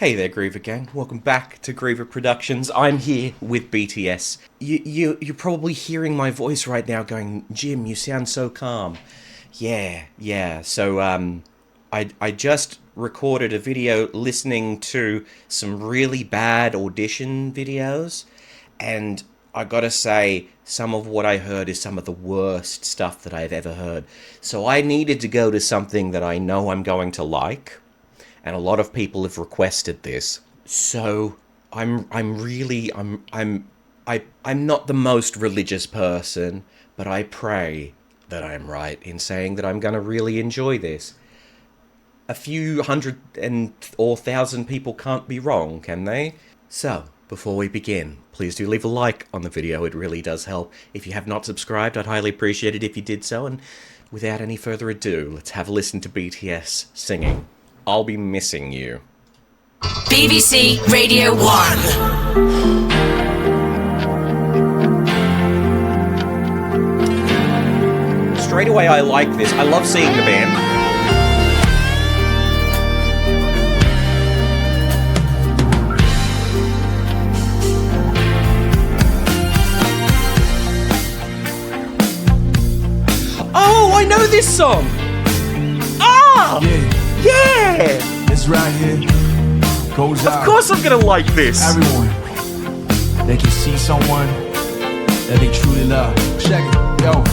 Hey there, Griever Gang. Welcome back to Griever Productions. I'm here with BTS. You're probably hearing my voice right now going, Jim, you sound so calm. Yeah. So, I just recorded a video listening to some really bad audition videos, and I gotta say, some of what I heard is some of the worst stuff that I've ever heard. So I needed to go to something that I know I'm going to like, and a lot of people have requested this. So I'm not the most religious person, but I pray that I'm right in saying that I'm gonna really enjoy this. A few hundred or thousand people can't be wrong, can they? So, before we begin, please do leave a like on the video, it really does help. If you have not subscribed, I'd highly appreciate it if you did so, and without any further ado, let's have a listen to BTS singing I'll Be Missing You. BBC Radio 1. Straight away I like this. I love seeing the band. Oh, I know this song! Ah! Yeah! It's right here. Goes out. Of course I'm gonna like this! Everyone, they can see someone that they truly love. Check it, yo.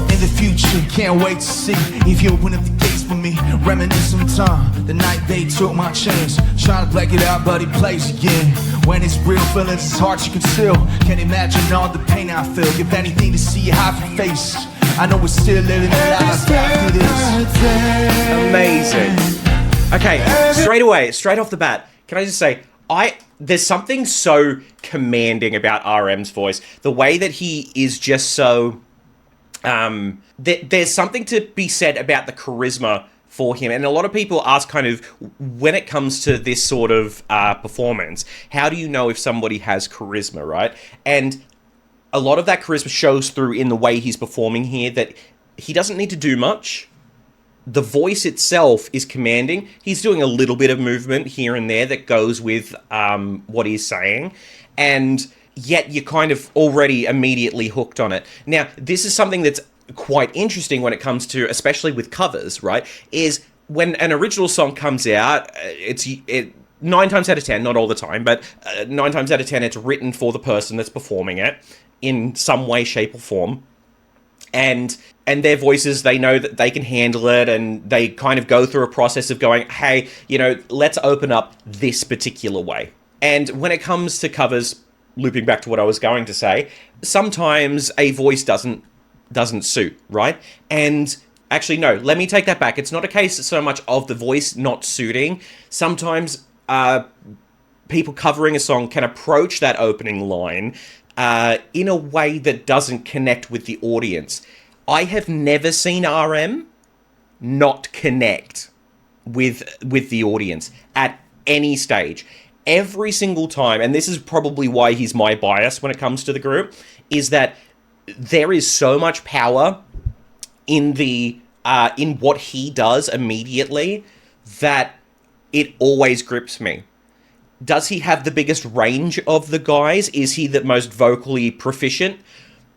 In the future, can't wait to see if you open up the gates for me. Reminisce some time, the night they took my chance. Trying to black it out, but it plays again. When it's real feelings, it's hard to conceal. Can't imagine all the pain I feel. If anything to see your happy face, I know we're still living the lives after this. Amazing. Okay, straight off the bat, can I just say, there's something so commanding about RM's voice. The way that he is just so... there's something to be said about the charisma for him. And a lot of people ask kind of, when it comes to this sort of performance, how do you know if somebody has charisma, right? And a lot of that charisma shows through in the way he's performing here, that he doesn't need to do much. The voice itself is commanding. He's doing a little bit of movement here and there that goes with what he's saying. And yet you're kind of already immediately hooked on it. Now, this is something that's quite interesting when it comes to, especially with covers, right? Is when an original song comes out, it 9 times out of 10, not all the time, but 9 times out of 10, it's written for the person that's performing it in some way, shape, or form. And their voices, they know that they can handle it, and they kind of go through a process of going, hey, let's open up this particular way. And when it comes to covers, looping back to what I was going to say, sometimes a voice doesn't suit, right? And actually, no, let me take that back. It's not a case so much of the voice not suiting. Sometimes people covering a song can approach that opening line in a way that doesn't connect with the audience. I have never seen RM not connect with the audience at any stage. Every single time, and this is probably why he's my bias when it comes to the group, is that there is so much power in in what he does immediately that it always grips me. Does he have the biggest range of the guys? Is he the most vocally proficient?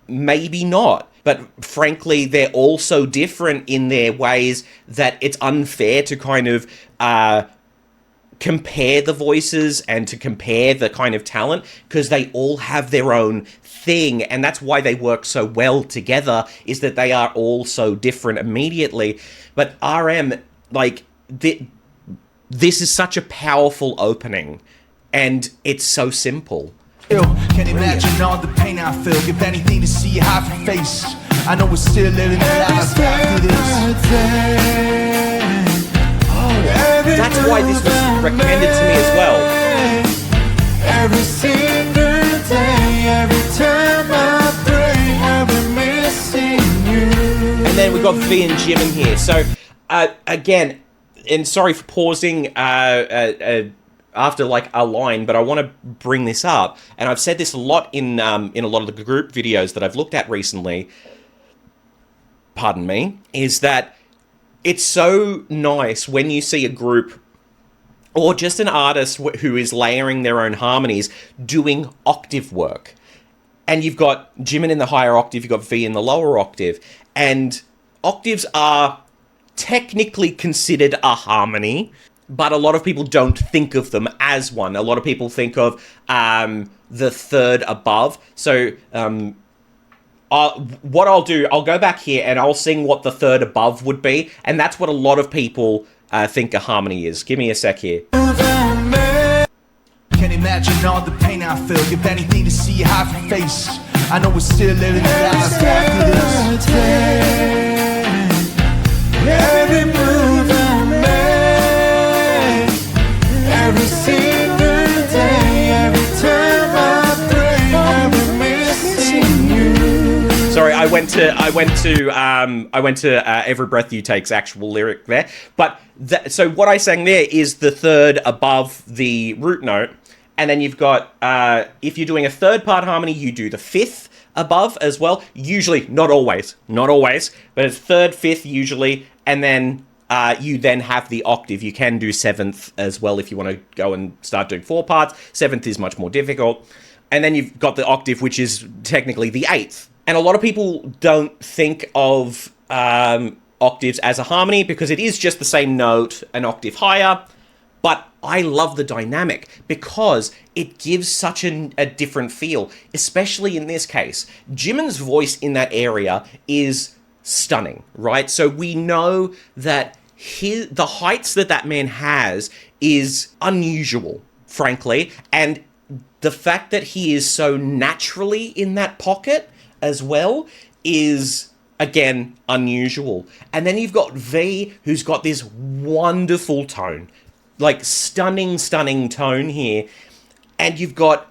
Maybe not. But frankly, they're all so different in their ways that it's unfair to kind of compare the voices and to compare the kind of talent, because they all have their own thing, and that's why they work so well together, is that they are all so different immediately. But RM, this is such a powerful opening, and it's so simple. Can't imagine all the pain I feel. If anything to see your happy face, I know we're still living the lives after this. That's why this was recommended to me as well. Every single day, every time I pray, I'll be missing you. And then we got V and Jim in here. So again, and sorry for pausing after like a line, but I want to bring this up, and I've said this a lot in a lot of the group videos that I've looked at recently. Pardon me, is that it's so nice when you see a group or just an artist who is layering their own harmonies, doing octave work. And you've got Jimin in the higher octave, you've got V in the lower octave, and octaves are technically considered a harmony, but a lot of people don't think of them as one. A lot of people think of the third above. So what I'll do, I'll go back here and I'll sing what the third above would be, and that's what a lot of people think a harmony is. Give me a sec here. Can't imagine all the pain I feel. Give anything to see you half your face. I know we're still living the lives after this. Every move I make, every single day, every time I pray, I'm missing you. Sorry, I went to Every Breath You Take's actual lyric there. But so what I sang there is the third above the root note. And then you've got, if you're doing a third part harmony, you do the fifth above as well. Usually, not always, but it's third, fifth usually. And then you then have the octave. You can do seventh as well if you want to go and start doing 4 parts. Seventh is much more difficult. And then you've got the octave, which is technically the eighth. And a lot of people don't think of octaves as a harmony because it is just the same note, an octave higher. But I love the dynamic because it gives such a different feel, especially in this case. Jimin's voice in that area is stunning, right? So we know that the heights that man has is unusual, frankly. And the fact that he is so naturally in that pocket as well is, again, unusual. And then you've got V, who's got this wonderful tone. Like, stunning tone here. And you've got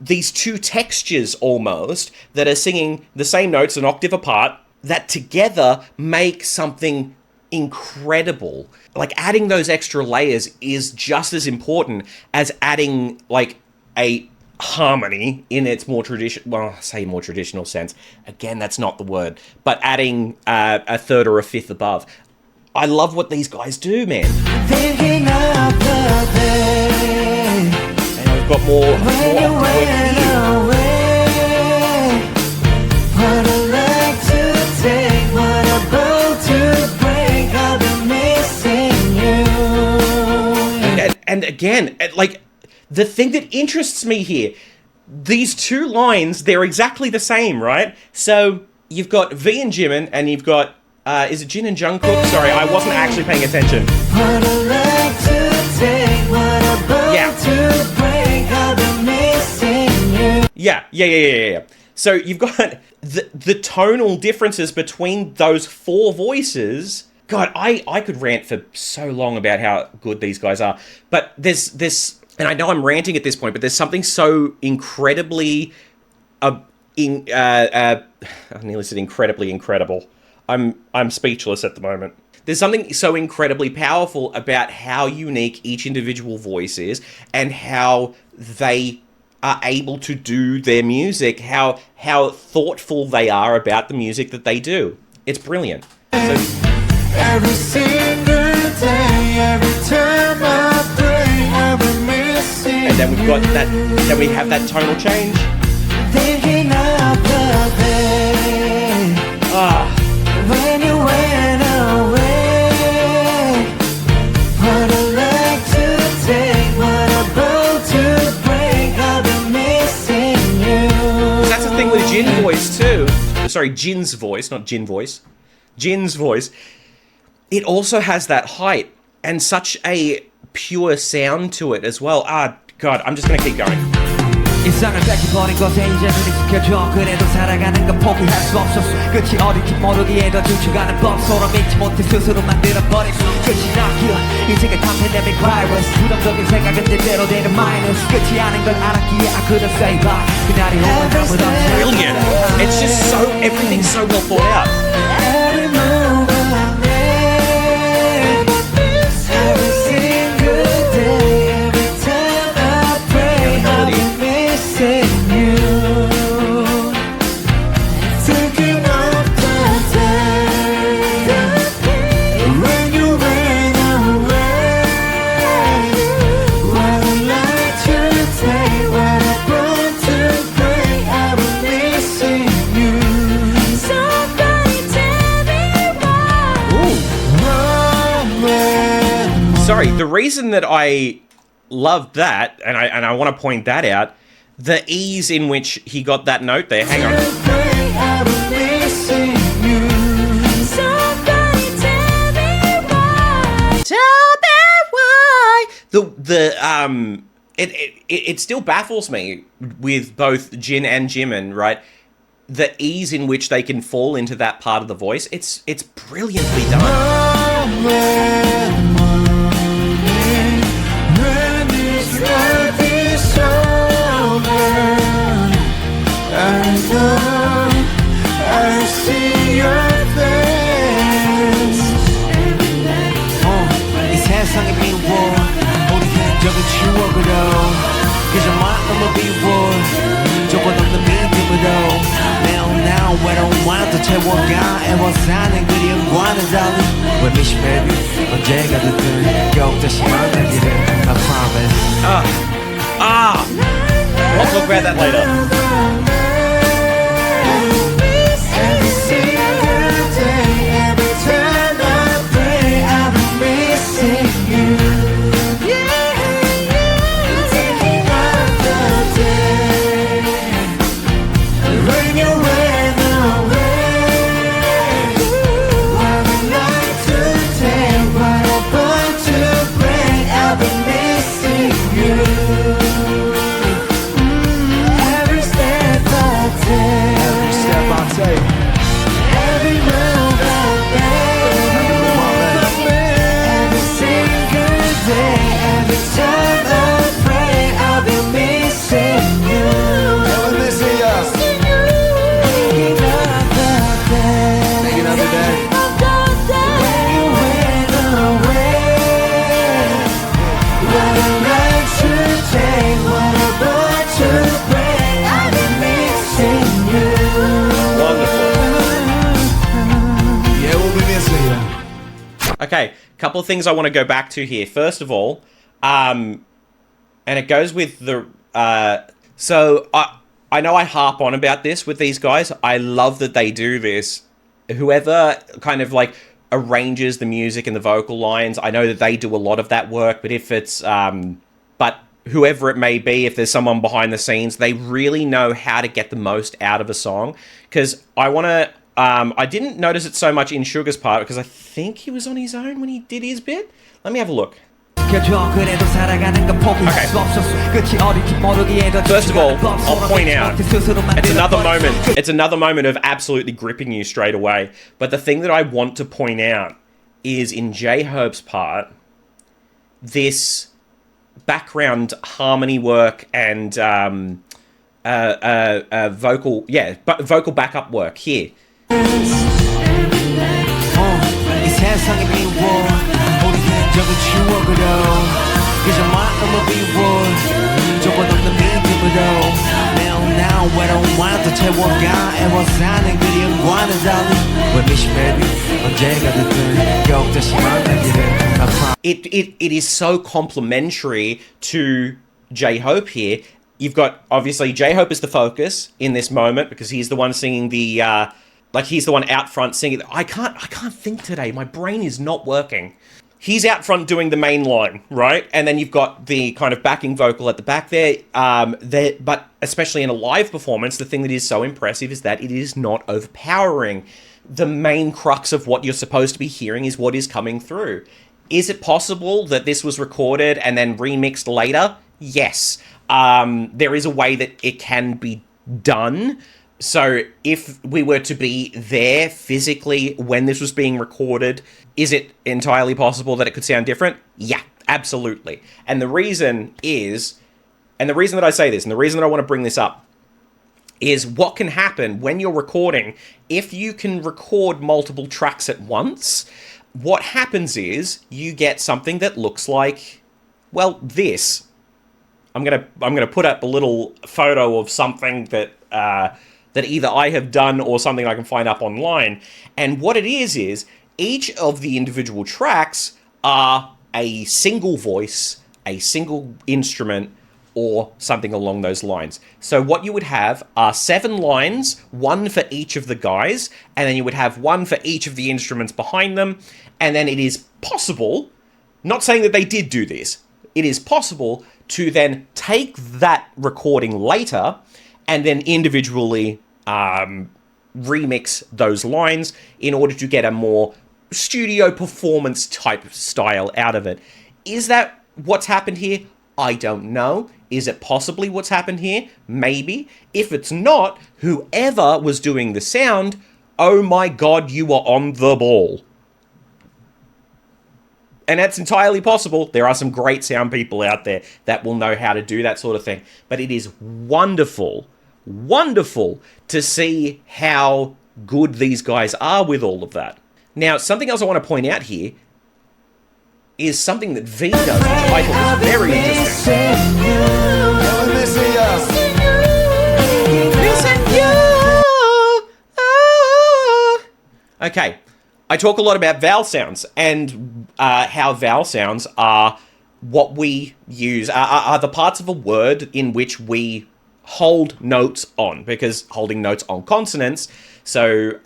these two textures, almost, that are singing the same notes an octave apart, that together make something incredible. Like, adding those extra layers is just as important as adding, like, a harmony in its more traditional sense. Again, that's not the word. But adding a third or a fifth above. I love what these guys do, man. Thinking of the day, And we've got more away. What a leg to take, what a boat to break. I've been missing you. And again, like, the thing that interests me here, these two lines, they're exactly the same, right? So you've got V and Jimin, and you've got is it Jin and Jungkook? Sorry, I wasn't actually paying attention. What a leg to take, what a boat to break. I've been missing you. Yeah. So you've got the tonal differences between those 4 voices. God, I could rant for so long about how good these guys are. But there's this, and I know I'm ranting at this point, but there's something so incredibly, I nearly said incredibly incredible. I'm speechless at the moment. There's something so incredibly powerful about how unique each individual voice is and how they are able to do their music, how thoughtful they are about the music that they do. It's brilliant. So, every single day, every time I pray, I've been missing. And then we've got that, then we have that tonal change. Thinking of the day. When you went away, what a leg to take, what a boat to break. I've been missing you. That's the thing with Jin voice too. Sorry, Jin's voice, not Jin voice. Jin's voice. It also has that height and such a pure sound to it as well. God, I'm just gonna keep going. 일상을 뺏기버린 것에 이제 눈이 지켜줘. 그래도 살아가는 건 포기할 수 없었어. 끝이 어딜지 모르기에 더 죽어가는 법. 서로 믿지 못해 스스로 만들어버린 끝이 나기야. 인생의 탐패내민 바이러스. 부정적인 생각은 제대로 되는 마이너스. 끝이 아닌 걸 알았기에 I couldn't say bye. 그날이 오면 아무도 없이. Brilliant. It's just so, everything's so well thought out. Every move I make, every single day, every time I pray, I'll be missing you. Thinking of the day when you went away. reason that I loved that, and I want to point that out, the ease in which he got that note there. Hang on. Tell me why. It still baffles me with both Jin and Jimin, right? The ease in which they can fall into that part of the voice, it's brilliantly done. 이 세상의 미워 우리 흔적을 추억으로 그저 마음을 비워 조건 없는 믿음으로 매일 날 외로움과 또 채워가 애워사는 그리움과는 달리 With me baby 언제가 됐든 꼭 다시 만나기를 I promise I'll talk about that later. Okay, couple of things I want to go back to here. First of all, and it goes with the... so, I know I harp on about this with these guys. I love that they do this. Whoever kind of, like, arranges the music and the vocal lines, I know that they do a lot of that work, but if it's... but whoever it may be, if there's someone behind the scenes, they really know how to get the most out of a song. Because I want to... I didn't notice it so much in Sugar's part because I think he was on his own when he did his bit. Let me have a look. Okay. First of all, I'll point out, it's another moment of absolutely gripping you straight away. But the thing that I want to point out is in J-Hope's part, this background harmony work and vocal backup work here. It is so complimentary to J-Hope here. You've got, obviously, J-Hope is the focus in this moment because he's the one singing the, he's the one out front singing. I can't think today. My brain is not working. He's out front doing the main line, right? And then you've got the kind of backing vocal at the back there. But especially in a live performance, the thing that is so impressive is that it is not overpowering. The main crux of what you're supposed to be hearing is what is coming through. Is it possible that this was recorded and then remixed later? Yes. There is a way that it can be done. So if we were to be there physically when this was being recorded, is it entirely possible that it could sound different? Yeah, absolutely. And the reason is, and the reason that I say this, and the reason that I want to bring this up, is what can happen when you're recording. If you can record multiple tracks at once, what happens is you get something that looks like, well, this. I'm gonna put up a little photo of something that that either I have done or something I can find up online. And what it is each of the individual tracks are a single voice, a single instrument, or something along those lines. So what you would have are 7 lines, 1 for each of the guys, and then you would have 1 for each of the instruments behind them, and then it is possible Not saying that they did do this. It is possible to then take that recording later and then individually remix those lines in order to get a more studio performance type style out of it. Is that what's happened here? I don't know. Is it possibly what's happened here? Maybe. If it's not, whoever was doing the sound, oh my god, you are on the ball. And that's entirely possible. There are some great sound people out there that will know how to do that sort of thing. But it is wonderful, wonderful to see how good these guys are with all of that. Now, something else I want to point out here is something that V does, which I thought was very interesting. Okay, I talk a lot about vowel sounds and how vowel sounds are what we use, are the parts of a word in which we hold notes on, because holding notes on consonants, so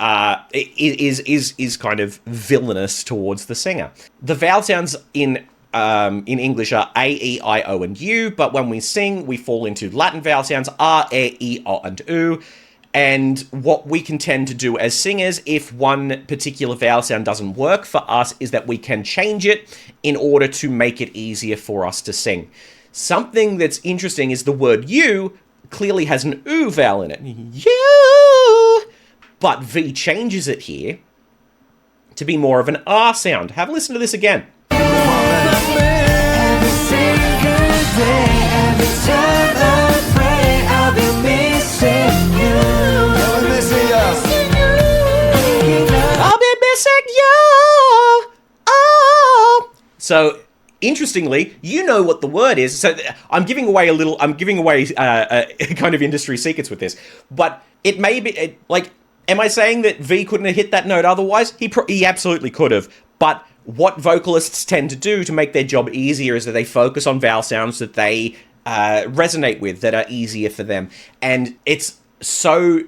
it is kind of villainous towards the singer. The vowel sounds in English are A, E, I, O, and U, but when we sing, we fall into Latin vowel sounds R, E, O, and U. And what we can tend to do as singers, if one particular vowel sound doesn't work for us, is that we can change it in order to make it easier for us to sing. Something that's interesting is the word U clearly has an U vowel in it. U! But V changes it here to be more of an R sound. Have a listen to this again. Every single day, every time I pray, I'll be missing you. I'll be missing you. Oh. So, interestingly, you know what the word is. So I'm giving away a kind of industry secrets with this. But it may be, am I saying that V couldn't have hit that note otherwise? He absolutely could have. But what vocalists tend to do to make their job easier is that they focus on vowel sounds that they resonate with, that are easier for them. And it's so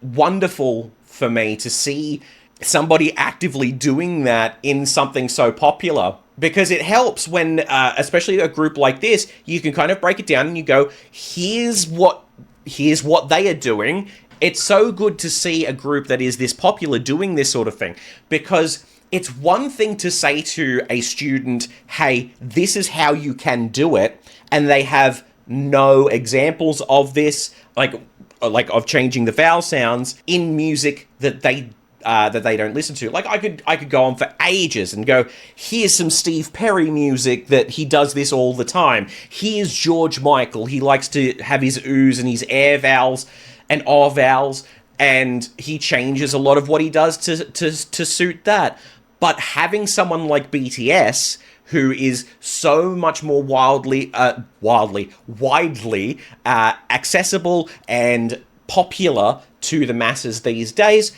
wonderful for me to see somebody actively doing that in something so popular, because it helps when, especially a group like this, you can kind of break it down and you go, here's what they are doing. It's so good to see a group that is this popular doing this sort of thing, because it's one thing to say to a student, hey, this is how you can do it, and they have no examples of this, like of changing the vowel sounds in music that they don't listen to. Like, I could go on for ages and go, here's some Steve Perry music that he does this all the time. Here's George Michael. He likes to have his oohs and his air vowels and ah vowels, and he changes a lot of what he does to suit that. But having someone like BTS, who is so much more widely accessible and popular to the masses these days,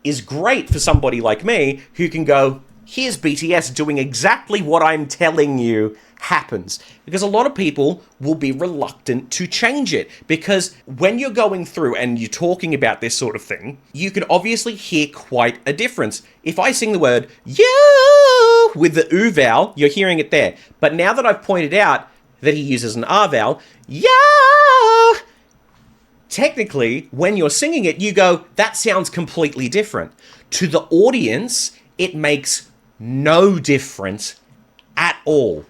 is great for somebody like me who can go, here's BTS doing exactly what I'm telling you happens. Because a lot of people will be reluctant to change it, because when you're going through and you're talking about this sort of thing, you can obviously hear quite a difference. If I sing the word you with the oo vowel, you're hearing it there. But now that I've pointed out that he uses an r vowel, yo, technically, when you're singing it, you go, that sounds completely different. To the audience, it makes no difference at all,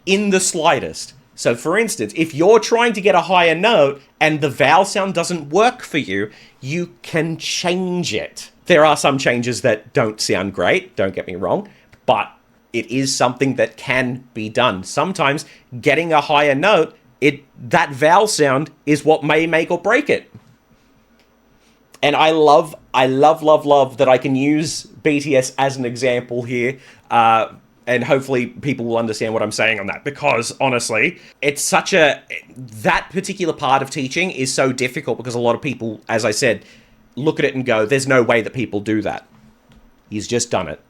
in the slightest. So, for instance, if you're trying to get a higher note and the vowel sound doesn't work for you, you can change it. There are some changes that don't sound great, don't get me wrong, but it is something that can be done. Sometimes getting a higher note, that vowel sound is what may make or break it. And I love that I can use BTS as an example here, and hopefully people will understand what I'm saying on that, because honestly, it's that particular part of teaching is so difficult, because a lot of people, as I said, look at it and go, there's no way that people do that. He's just done it.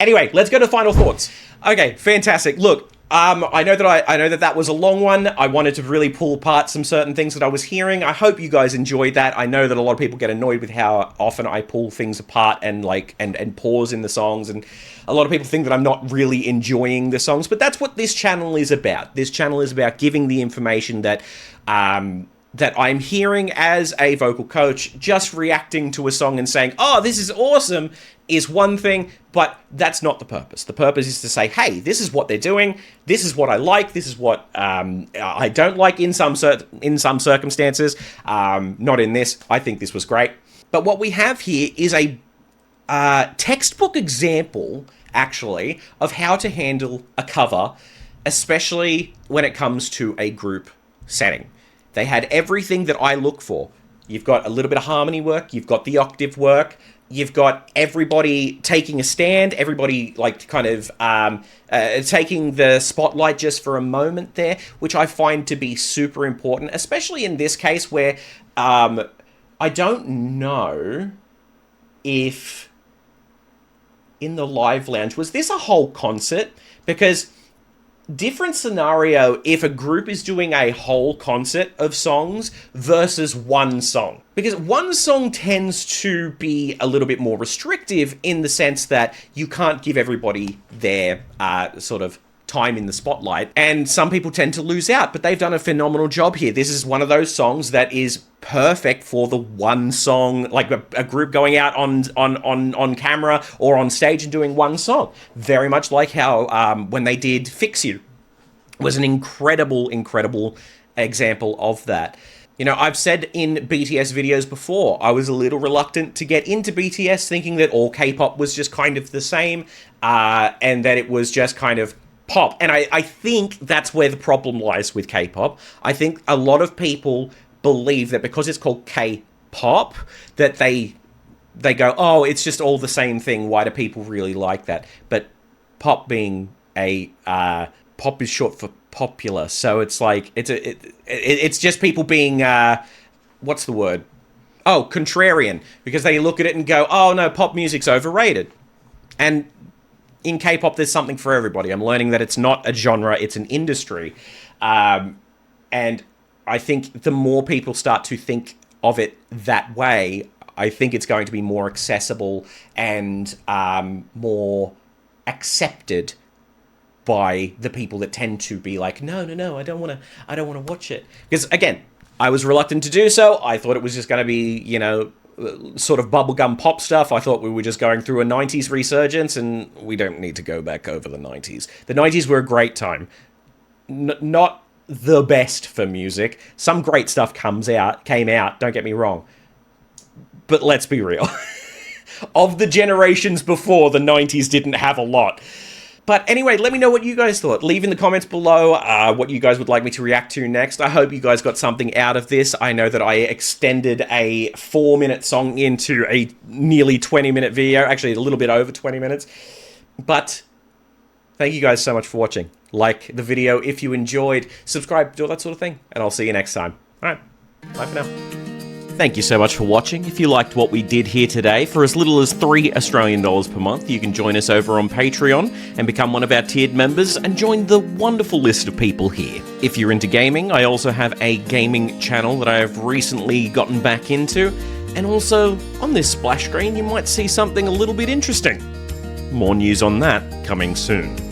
Anyway, let's go to final thoughts. Okay, fantastic. Look, I know that was a long one. I wanted to really pull apart some certain things that I was hearing. I hope you guys enjoyed that. I know that a lot of people get annoyed with how often I pull things apart and and pause in the songs, and a lot of people think that I'm not really enjoying the songs, but that's what this channel is about. This channel is about giving the information that that I'm hearing as a vocal coach. Just reacting to a song and saying, oh, this is awesome, is one thing, but that's not the purpose. The purpose is to say, hey, this is what they're doing, this is what I like, this is what I don't like in some circumstances, not in this. I think this was great. But what we have here is a textbook example, actually, of how to handle a cover, especially when it comes to a group setting. They had everything that I look for. You've got a little bit of harmony work, you've got the octave work, you've got everybody taking a stand, everybody like kind of taking the spotlight just for a moment there, which I find to be super important, especially in this case where I don't know if in the live lounge, was this a whole concert? Because different scenario if a group is doing a whole concert of songs versus one song. Because one song tends to be a little bit more restrictive in the sense that you can't give everybody their sort of time in the spotlight, and some people tend to lose out, but they've done a phenomenal job here. This is one of those songs that is perfect for the one song, like a group going out on camera or on stage and doing one song. Very much like how when they did Fix You was an incredible example of that. You know, I've said in BTS videos before, I was a little reluctant to get into BTS, thinking that all K-pop was just kind of the same, and that it was just kind of pop. And I think that's where the problem lies with K-pop. I think a lot of people believe that because it's called K-pop, that they go, oh, it's just all the same thing. Why do people really like that? But pop being pop is short for popular, so it's like it's just people being what's the word? Oh, contrarian, because they look at it and go, oh no, pop music's overrated. And in K-pop, there's something for everybody. I'm learning that it's not a genre, it's an industry. And I think the more people start to think of it that way, I think it's going to be more accessible and more accepted by the people that tend to be like, no, I don't want to watch it. Because again, I was reluctant to do so. I thought it was just going to be, you know, sort of bubblegum pop stuff. I thought we were just going through a 90s resurgence, and we don't need to go back over the 90s. The 90s were a great time. Not the best for music. Some great stuff came out, don't get me wrong. But let's be real. Of the generations before, the 90s didn't have a lot. But anyway, let me know what you guys thought. Leave in the comments below what you guys would like me to react to next. I hope you guys got something out of this. I know that I extended a 4-minute song into a nearly 20-minute video. Actually, a little bit over 20 minutes. But thank you guys so much for watching. Like the video if you enjoyed. Subscribe, do all that sort of thing. And I'll see you next time. All right. Bye for now. Thank you so much for watching. If you liked what we did here today, for as little as $3 Australian per month, you can join us over on Patreon and become one of our tiered members and join the wonderful list of people here. If you're into gaming, I also have a gaming channel that I have recently gotten back into, and also on this splash screen you might see something a little bit interesting. More news on that coming soon.